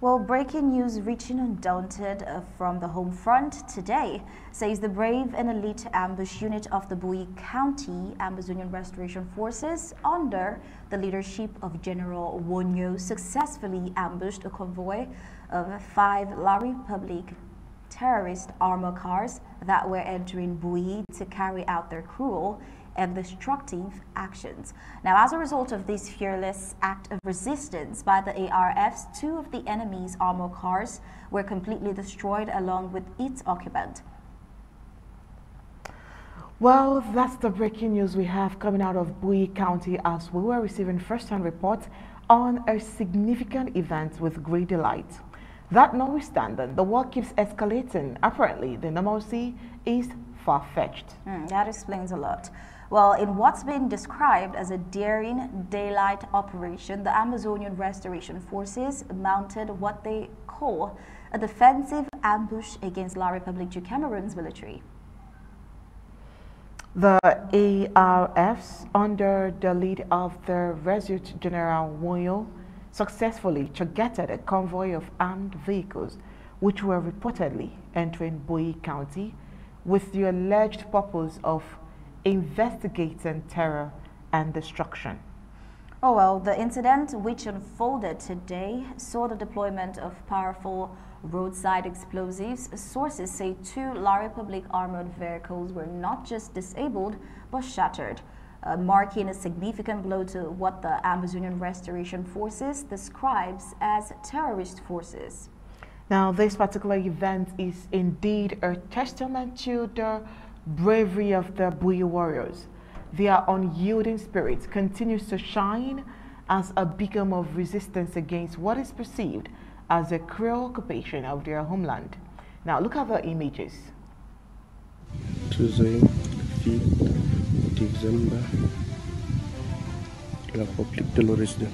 Well, breaking news reaching undaunted from the home front today says the brave and elite ambush unit of the Bowie County Amazonian Restoration Forces under the leadership of General Wonyo successfully ambushed a convoy of 5 La Republic terrorist armor cars that were entering Bowie to carry out their cruel and destructive actions. Now, as a result of this fearless act of resistance by the ARFs, 2 of the enemy's armor cars were completely destroyed along with its occupant. Well, that's the breaking news we have coming out of Bowie County as we were receiving first-hand reports on a significant event with great delight. That notwithstanding, the war keeps escalating. Apparently, the normalcy is far-fetched. That explains a lot. Well, in what's been described as a daring daylight operation, the Amazonian Restoration Forces mounted what they call a defensive ambush against La République du Cameroon's military. The ARFs, under the lead of the Resolute General Wonyo, successfully targeted a convoy of armed vehicles which were reportedly entering Bowie County with the alleged purpose of investigating terror and destruction. Oh well, the incident, which unfolded today, saw the deployment of powerful roadside explosives. Sources say 2 La Republic armored vehicles were not just disabled, but shattered, marking a significant blow to what the Amazonian Restoration Forces describes as terrorist forces. Now, this particular event is indeed a testament to the bravery of the Bowie warriors. Their unyielding spirit continues to shine as a beacon of resistance against what is perceived as a cruel occupation of their homeland. Now, look at the images. Tuesday, 5 December, la Republic de l'Oriste.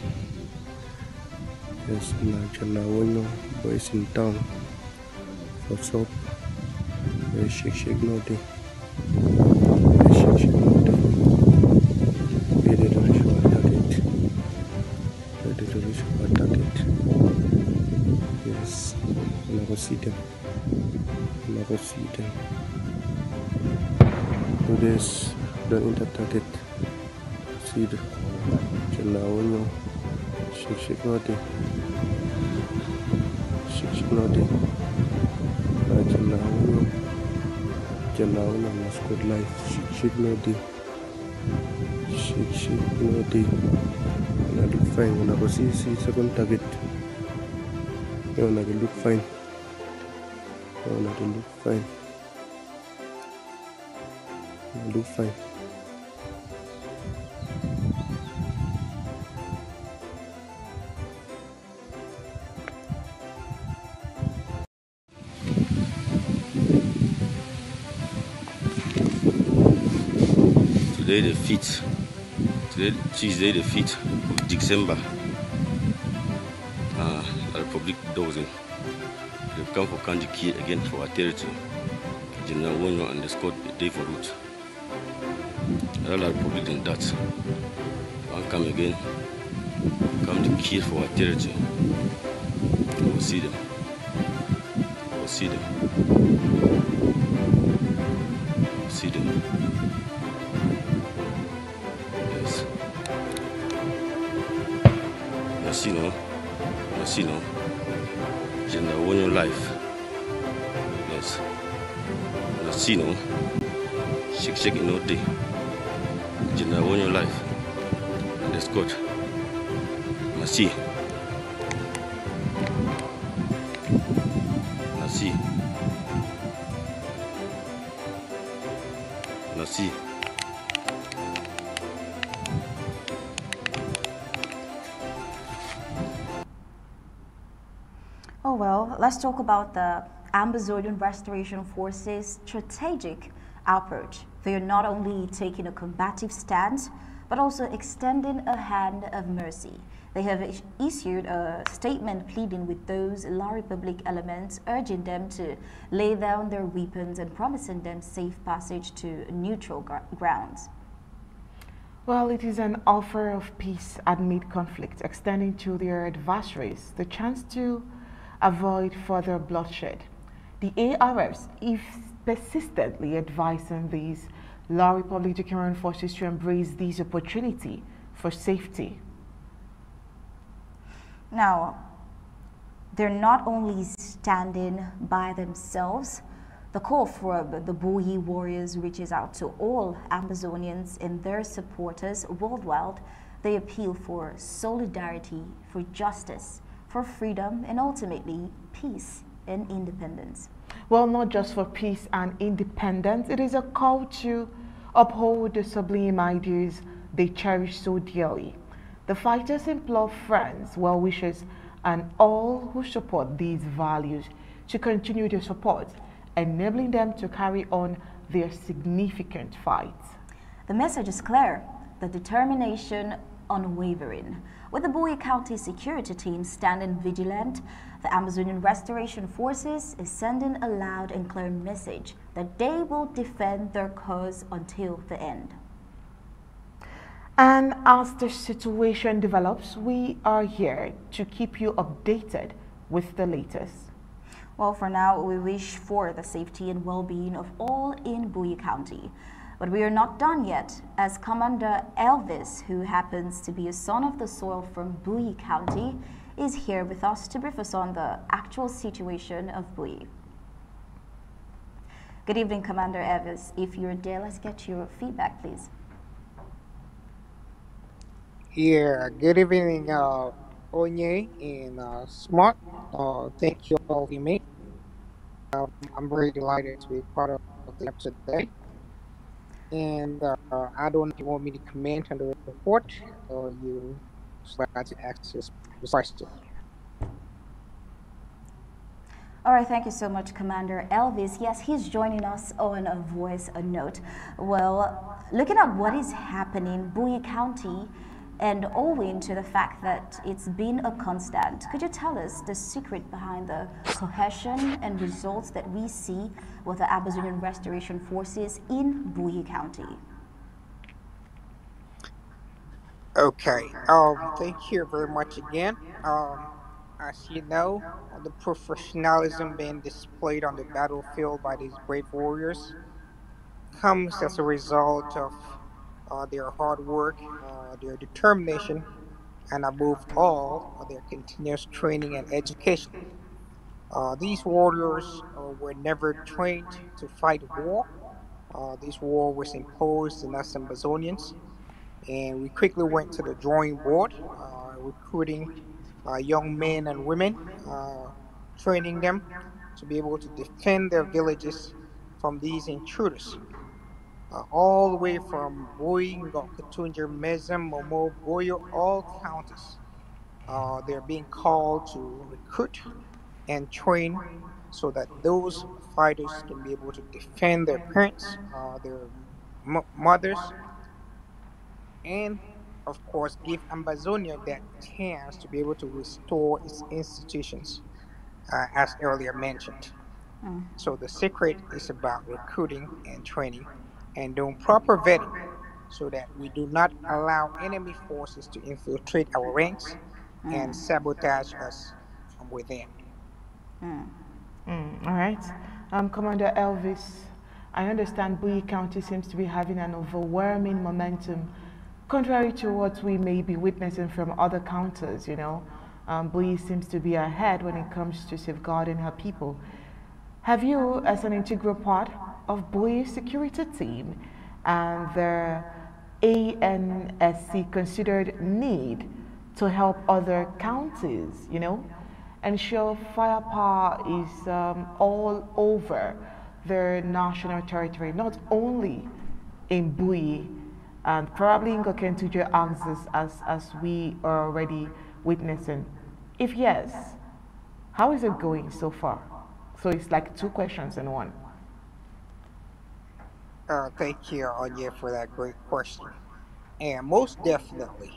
Yes, General boys in town for soap. Shake naughty. Shake naughty. Ready to reach for a target. Ready to reach for a target. Yes, never see them. Never see them. Do this, don't enter target. See the General shake naughty. Shake naughty. General must good life. Shake naughty. Shake naughty. And I look fine when I go see second target. When I look fine. When I look fine. I look fine. Today the 5th, Tuesday the 5th of December, the Republic Dozen. They've come for Candy Key again for our territory. General Wonyo and the Scott the day for route. All the Republic in that. One come again, come to kill for our territory. We'll see them. We'll see them. We'll see them. Nasino, General Wonyo life. Yes. Nasino, shake no day. General Wonyo life. And the Scott. Nasi. Oh well, let's talk about the Amazonian Restoration Forces' strategic approach. They are not only taking a combative stance, but also extending a hand of mercy. They have issued a statement pleading with those La Republic elements, urging them to lay down their weapons and promising them safe passage to neutral grounds. Well, it is an offer of peace amid conflict, extending to their adversaries the chance to avoid further bloodshed. The ARFs is persistently advising these Law Republic Security forces to embrace this opportunity for safety. Now, they're not only standing by themselves. The call from the Boyi warriors reaches out to all Amazonians and their supporters worldwide. They appeal for solidarity, for justice, for freedom, and ultimately peace and independence. Well, not just for peace and independence, it is a call to uphold the sublime ideas they cherish so dearly. The fighters implore friends, well-wishers, and all who support these values to continue their support, enabling them to carry on their significant fight. The message is clear, the determination unwavering. With the Bowie County security team standing vigilant, the Amazonian Restoration Forces is sending a loud and clear message that they will defend their cause until the end. And as the situation develops, we are here to keep you updated with the latest. Well, for now, we wish for the safety and well-being of all in Bowie County. But we are not done yet, as Commander Elvis, who happens to be a son of the soil from Bowie County, is here with us to brief us on the actual situation of Bowie. Good evening, Commander Elvis. If you're there, let's get your feedback, please. Yeah, good evening, Onye and Smart. Thank you all for me. I'm very delighted to be part of the episode today. And I don't know if you want me to comment on the report or you like to ask this question. All right, thank you so much, Commander Elvis. Yes, he's joining us on a voice note. Well, looking at what is happening, Bowie County, and owing to the fact that it's been a constant, could you tell us the secret behind the cohesion and results that we see with the Amazonian Restoration Forces in Bowie County? Okay. Thank you very much again. As you know, the professionalism being displayed on the battlefield by these brave warriors comes as a result of their hard work, their determination, and above all, their continuous training and education. These warriors were never trained to fight war. This war was imposed on us Amazonians, and we quickly went to the drawing board, recruiting young men and women, training them to be able to defend their villages from these intruders. All the way from Boy, Ngokatunja, Mezem, Momo, Boyo, all counties. They're being called to recruit and train so that those fighters can be able to defend their parents, their mothers, and of course give Amazonia that chance to be able to restore its institutions, as earlier mentioned. So the secret is about recruiting and training and doing proper vetting so that we do not allow enemy forces to infiltrate our ranks and sabotage us from within. All right. Commander Elvis, I understand Bowie County seems to be having an overwhelming momentum, contrary to what we may be witnessing from other counties, you know. Bowie seems to be ahead when it comes to safeguarding her people. Have you, as an integral part of Bowie's security team and the ANSC, considered need to help other counties, you know, ensure firepower is all over their national territory, not only in Bowie and probably in Ngokentuja axis as we are already witnessing? If yes, how is it going so far? So it's like two questions in one. Thank you, Anya, for that great question. And most definitely,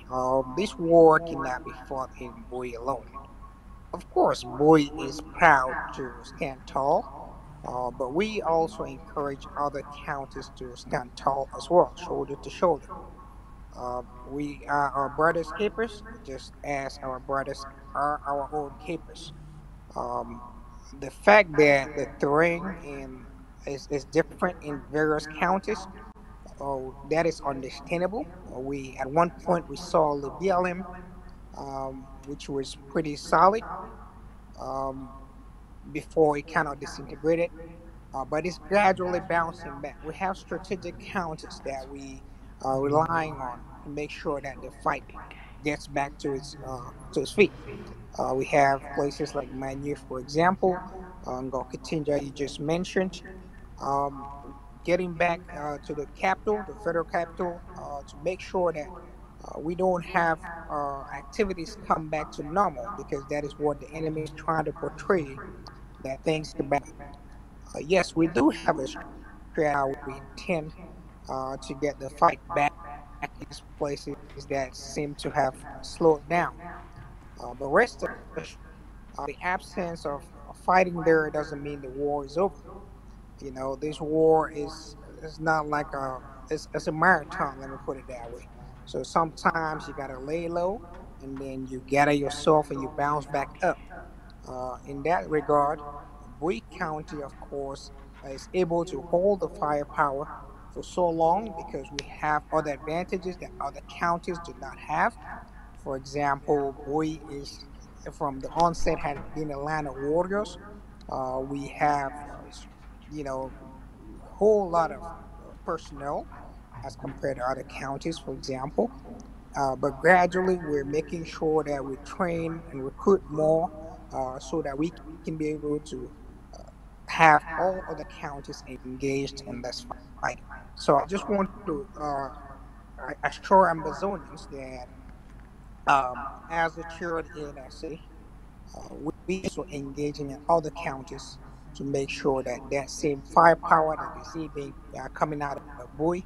this war cannot be fought in Boy alone. Of course, Boy is proud to stand tall, but we also encourage other counties to stand tall as well, shoulder to shoulder. We are our brothers' keepers, just as our brothers are our own keepers. Um, the fact that the terrain is different in various counties, that is understandable. We at one point we saw the BLM, which was pretty solid um, before it kind of disintegrated, but it's gradually bouncing back. We have strategic counties that we are relying on to make sure that the fight gets back to its feet. We have places like Manu, for example, Ngoketinja you just mentioned. Um, Getting back to the capital, the federal capital, to make sure that we don't have activities come back to normal because that is what the enemy is trying to portray that things are back. Yes, we do have a strategy how we intend to get the fight back in these places that seem to have slowed down. But rest assured, the absence of fighting there doesn't mean the war is over. You know, this war is not like it's a marathon. Let me put it that way. So sometimes you gotta lay low, and then you gather yourself and you bounce back up. In that regard, Bowie County, of course, is able to hold the firepower for so long because we have other advantages that other counties do not have. For example, Bowie is from the onset had been a land of warriors. We have, you know, whole lot of personnel as compared to other counties, for example. But gradually, we're making sure that we train and recruit more so that we can be able to have all other counties engaged in this fight. So I just want to assure Ambazonians that as the chair of the ANSA, we also engaging in other counties to make sure that that same firepower that they see being coming out of Bowie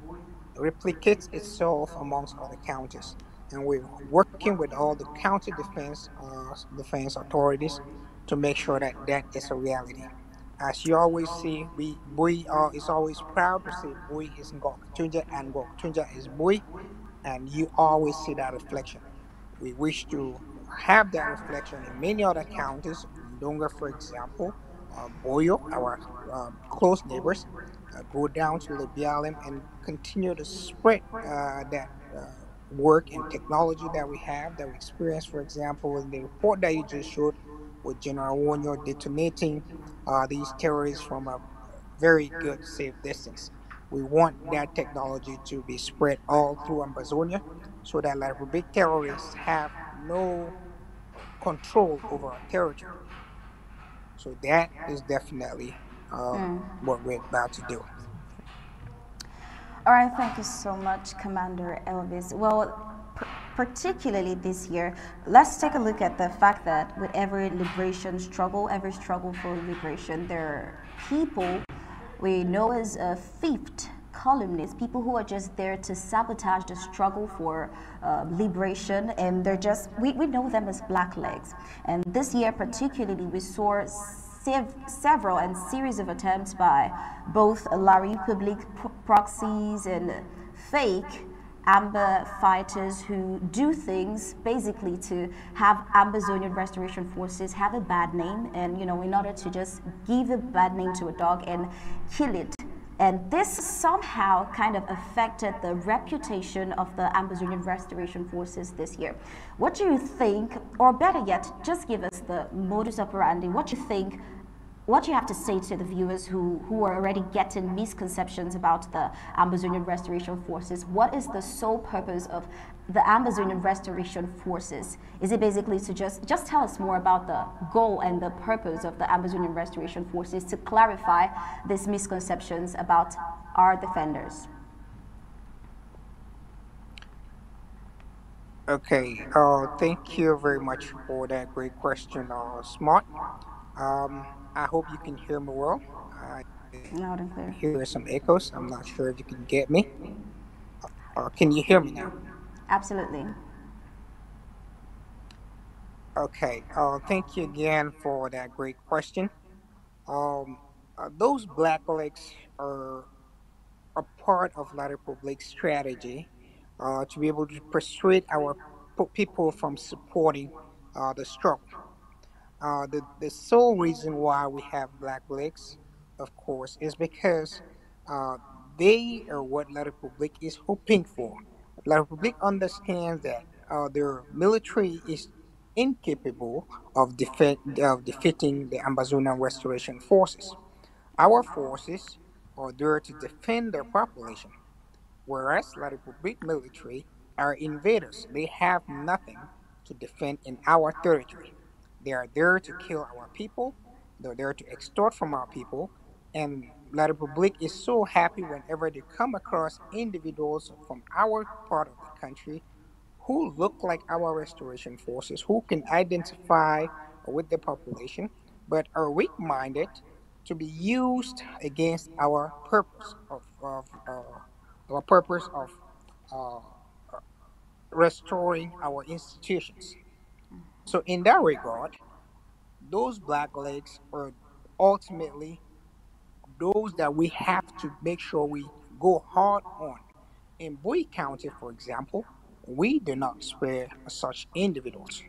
replicates itself amongst other counties. And we're working with all the county defense authorities to make sure that that is a reality. As you always see, Bowie is always proud to say Bowie is Ngok and Ngok is Bowie, and you always see that reflection. We wish to have that reflection in many other counties, Ndonga, for example, Boyo, our close neighbors, go down to Libialem and continue to spread that work and technology that we have, that we experience, for example, in the report that you just showed with General Wonyo detonating these terrorists from a very good safe distance. We want that technology to be spread all through Amazonia so that like big terrorists have no control over our territory. So that is definitely what we're about to do. All right, thank you so much, Commander Elvis. Well, particularly this year, let's take a look at the fact that with every liberation struggle, every struggle for liberation, there are people we know as fifth columnists, people who are just there to sabotage the struggle for liberation, and they're just, we know them as blacklegs. And this year particularly, we saw several and series of attempts by both Larry public proxies and fake Amba fighters who do things basically to have Ambazonian Restoration Forces have a bad name, and in order to just give a bad name to a dog and kill it. And this somehow kind of affected the reputation of the Ambazonian Restoration Forces this year. What do you think, or better yet, just give us the modus operandi, what you think, what you have to say to the viewers who are already getting misconceptions about the Ambazonian Restoration Forces? What is the sole purpose of the Ambazonian Restoration Forces? Is it basically to just tell us more about the goal and the purpose of the Ambazonian Restoration Forces to clarify these misconceptions about our defenders? Okay, thank you very much for that great question, Smart. I hope you can hear me well. I Loud and clear. hear some echoes. I'm not sure if you can get me. Can you hear me now? Absolutely. Okay, thank you again for that great question. Um, those black legs are a part of La Republic's strategy to be able to persuade our people from supporting the struggle. The sole reason why we have black legs, of course, is because uh, they are what La Republic is hoping for. La Republic understands that their military is incapable of defeating the Amazonian Restoration Forces. Our forces are there to defend their population, whereas La Republic military are invaders. They have nothing to defend in our territory. They are there to kill our people, they're there to extort from our people, and La Republic is so happy whenever they come across individuals from our part of the country who look like our restoration forces, who can identify with the population, but are weak minded to be used against our purpose of uh, restoring our institutions. So, in that regard, those black legs are ultimately those that we have to make sure we go hard on. In Bowie County, for example, we do not spare such individuals.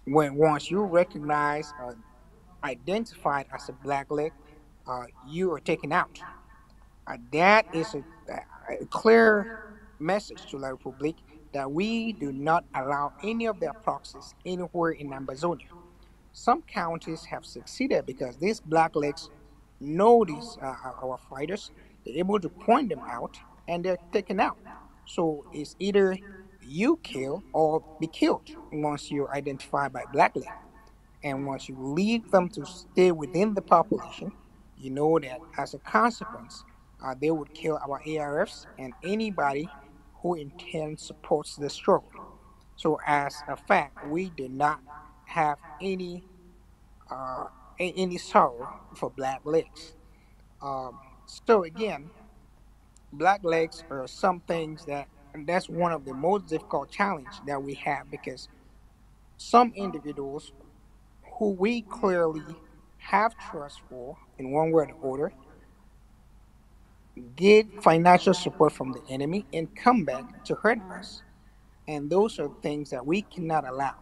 When once you recognize identified as a black leg, you are taken out. That is a clear message to La Republic that we do not allow any of their proxies anywhere in Amazonia. Some counties have succeeded because these blacklegs know these our fighters. They're able to point them out and they're taken out. So it's either you kill or be killed once you're identified by blackleg. And once you leave them to stay within the population, you know that as a consequence, they would kill our ARFs and anybody who intends supports the struggle. So as a fact, we do not have uh, any sorrow for black legs. So again, black legs are some things that and that's one of the most difficult challenge that we have because some individuals who we clearly have trust for in one way or the other get financial support from the enemy and come back to hurt us. And those are things that we cannot allow.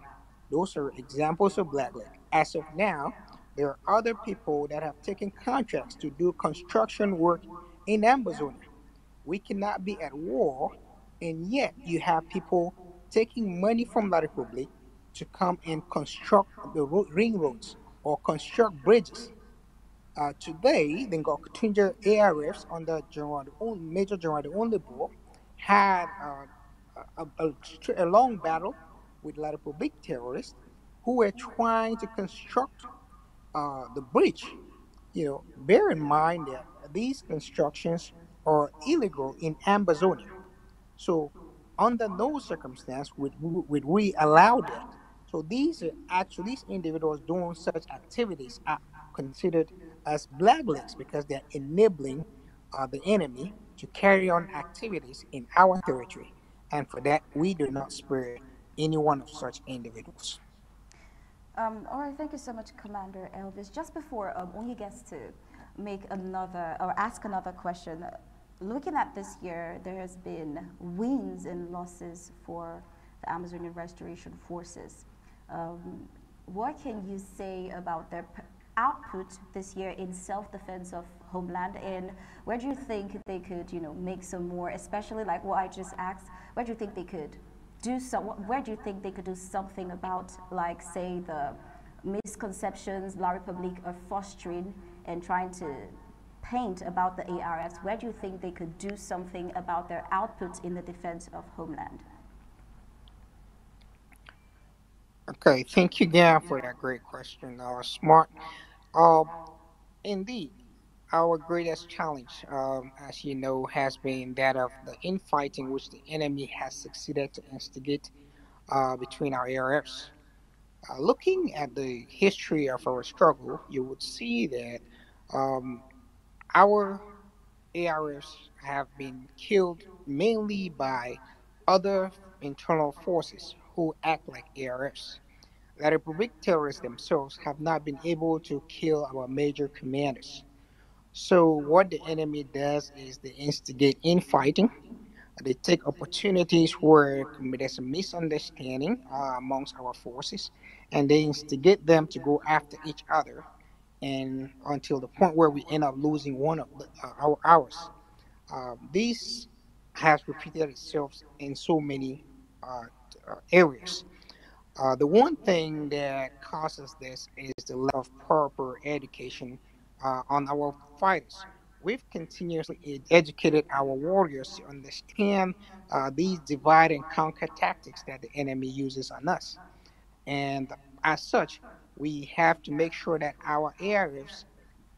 Those are examples of blackleg. As of now, there are other people that have taken contracts to do construction work in Amazonia. We cannot be at war, and yet you have people taking money from La Republic to come and construct the ring roads or construct bridges. Today, the Ngokutunja ARFs under Major General Onlebo had a long battle with La Republic terrorists who were trying to construct the bridge. Bear in mind that these constructions are illegal in Amazonia. So, under no circumstance would we allow that. So, these individuals doing such activities are considered as blacklegs because they're enabling the enemy to carry on activities in our territory. And for that, we do not spare any one of such individuals. All right, thank you so much, Commander Elvis. Just before Onyi gets to make another or ask another question, looking at this year, there has been wins and losses for the Amazonian Restoration Forces. What can you say about their output this year in self-defense of homeland, and where do you think they could, make some more, especially like what I just asked, where do you think they could where do you think they could do something about, like, say, the misconceptions La Republique are fostering and trying to paint about the ARFs? Where do you think they could do something about their output in the defense of homeland? Okay, thank you again for that great question, Smart. Uh, Indeed, our greatest challenge, as you know, has been that of the infighting which the enemy has succeeded to instigate between our ARFs. Looking at the history of our struggle, you would see that um, our ARFs have been killed mainly by other internal forces who act like ARFs. The Republic terrorists themselves have not been able to kill our major commanders. So what the enemy does is they instigate infighting They take opportunities where there's a misunderstanding amongst our forces, and they instigate them to go after each other, and until the point where we end up losing one of our ours. This has repeated itself in so many areas. The one thing that causes this is the lack of proper education on our fighters. We've continuously educated our warriors to understand these divide and conquer tactics that the enemy uses on us. And as such, we have to make sure that our areas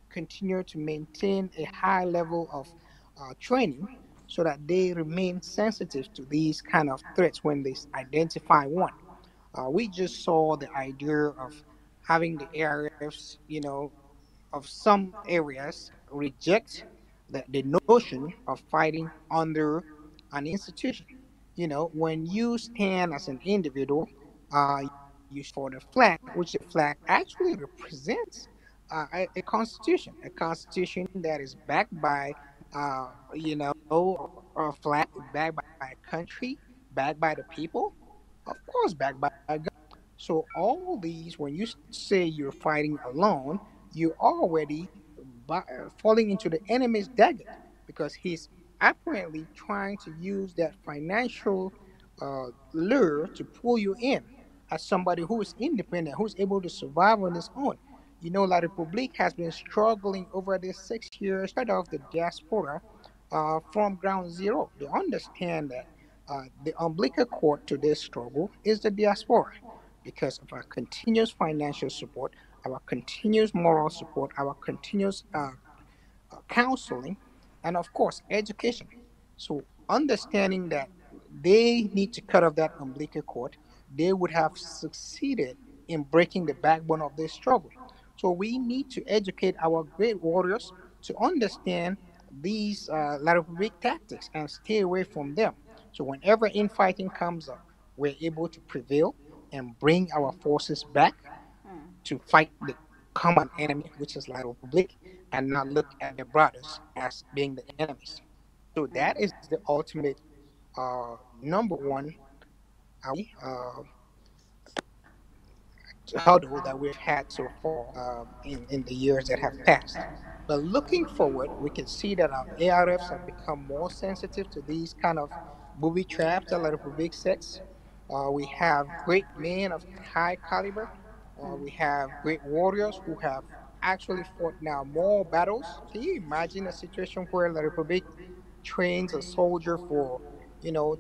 continue to maintain a high level of training so that they remain sensitive to these kind of threats when they identify one. We just saw the idea of having the areas, of some areas reject the notion of fighting under an institution. When you stand as an individual, you for the flag, which the flag actually represents a constitution, that is backed by, a flag backed by a country, backed by the people, of course, backed by God. So all these, when you say you're fighting alone, you're already falling into the enemy's dagger because he's apparently trying to use that financial lure to pull you in as somebody who is independent, who's able to survive on his own. La Republique has been struggling over these 6 years, start off the diaspora from ground zero. They understand that the umbilical cord to this struggle is the diaspora because of our continuous financial support, our continuous moral support, our continuous counseling, and of course, education. So, understanding that they need to cut off that umbilical cord, they would have succeeded in breaking the backbone of this struggle. So, we need to educate our great warriors to understand these La Republique tactics and stay away from them. So, whenever infighting comes up, we're able to prevail and bring our forces back to fight the common enemy, which is La Republique, and not look at the brothers as being the enemies. So that is the ultimate number one hurdle that we've had so far in the years that have passed. But looking forward, we can see that our ARFs have become more sensitive to these kind of booby traps that La Republique sets. We have great men of high caliber. We have great warriors who have actually fought now more battles. Can you imagine a situation where La Republique trains a soldier for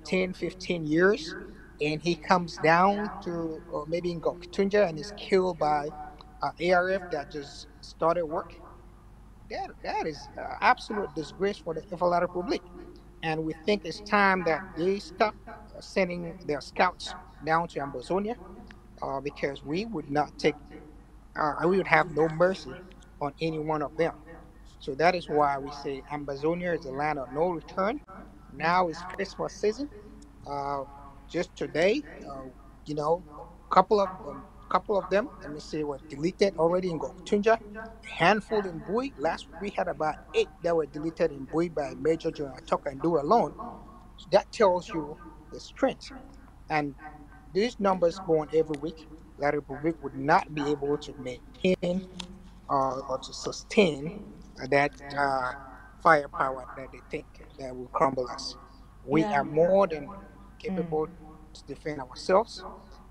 10, 15 years and he comes down to maybe in Goktunja and is killed by ARF that just started work? That is absolute disgrace for the Ivola Republic. And we think it's time that they stop sending their scouts down to Ambazonia because we would have no mercy on any one of them. So that is why we say Ambazonia is the land of no return. Now is Christmas season. Uh, just today, couple of them, let me say, were deleted already in Goktunja, a handful in Bui. Last week we had about 8 that were deleted in Bui by Major General Tucker and Do alone. So that tells you the strength. And these numbers going every week, La Republic would not be able to maintain or to sustain that firepower that they think that will crumble us. We Yeah. are more than capable to defend ourselves,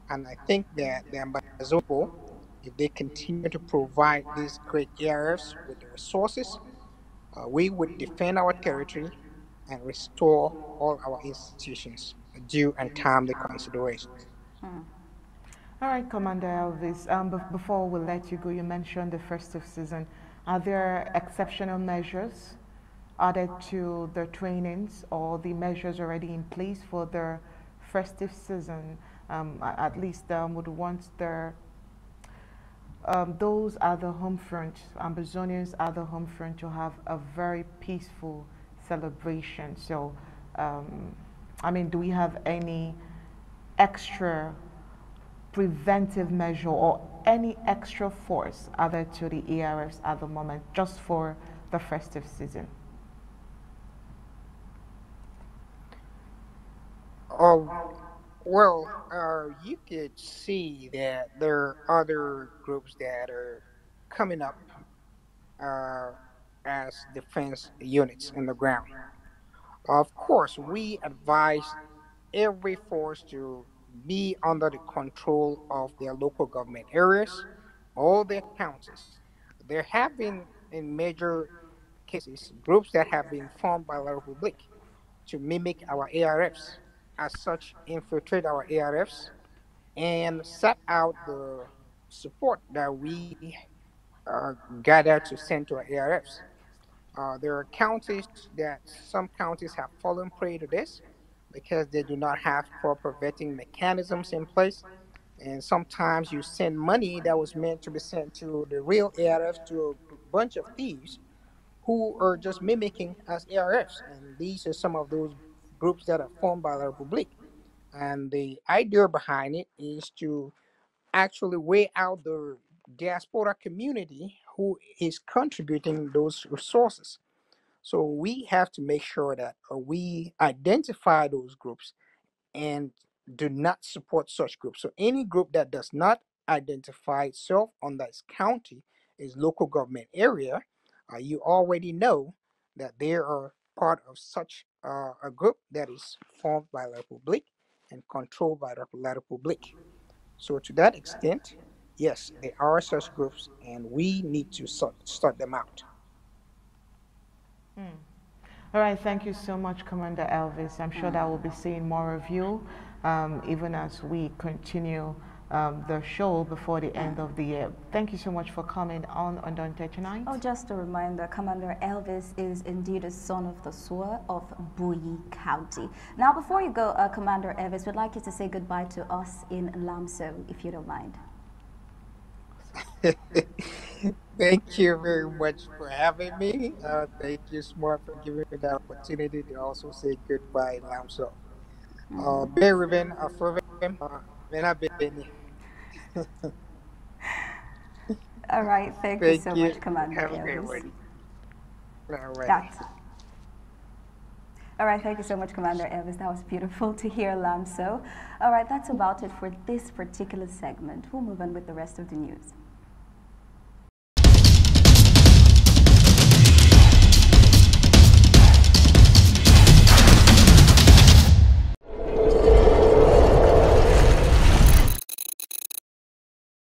and I think that the Amazon people, if they continue to provide these great areas with the resources, we would defend our territory and restore all our institutions due and timely consideration. All right, Commander Elvis, before we let you go, you mentioned the festive season. Are there exceptional measures added to the trainings or the measures already in place for the festive season? At least would want those at the home front, Ambazonians at the home front, to have a very peaceful celebration. So, I mean, do we have any extra preventive measure or any extra force added to the ARFs at the moment just for the festive season? Oh, well, you could see that there are other groups that are coming up uh, as defense units in the ground. Of course, we advise every force to be under the control of their local government areas, all their counties. There have been, in major cases, groups that have been formed by La Republic to mimic our ARFs. As such, infiltrate our ARFs and set out the support that we gather to send to our ARFs. There are counties that some counties have fallen prey to this because they do not have proper vetting mechanisms in place. And sometimes you send money that was meant to be sent to the real ARFs to a bunch of thieves who are just mimicking as ARFs. And these are some of those groups that are formed by the Republic. And the idea behind it is to actually weigh out the diaspora community who is contributing those resources. So we have to make sure that we identify those groups and do not support such groups. So any group that does not identify itself on that county is local government area, you already know that they are part of such a group that is formed by La Republic and controlled by La Republic. So to that extent, yes, there are such groups, and we need to sort them out. All right, thank you so much, Commander Elvis. I'm sure that we'll be seeing more of you even as we continue the show before the end of the year. Thank you so much for coming on Undaunted tonight. Oh, just a reminder, Commander Elvis is indeed a son of the soil of Buyi County. Now, before you go, Commander Elvis, we'd like you to say goodbye to us in Lamso, if you don't mind. Thank you very much for having me. Thank you, Smart, for giving me the opportunity to also say goodbye in Lamso. Beriven, Afrovem, Venabeni. All right, thank you Thank so you. much, Commander Have a great Elvis. one. All right. That's All right, thank you so much, Commander Elvis. That was beautiful to hear, Lamso. All right, that's about it for this particular segment. We'll move on with the rest of the news.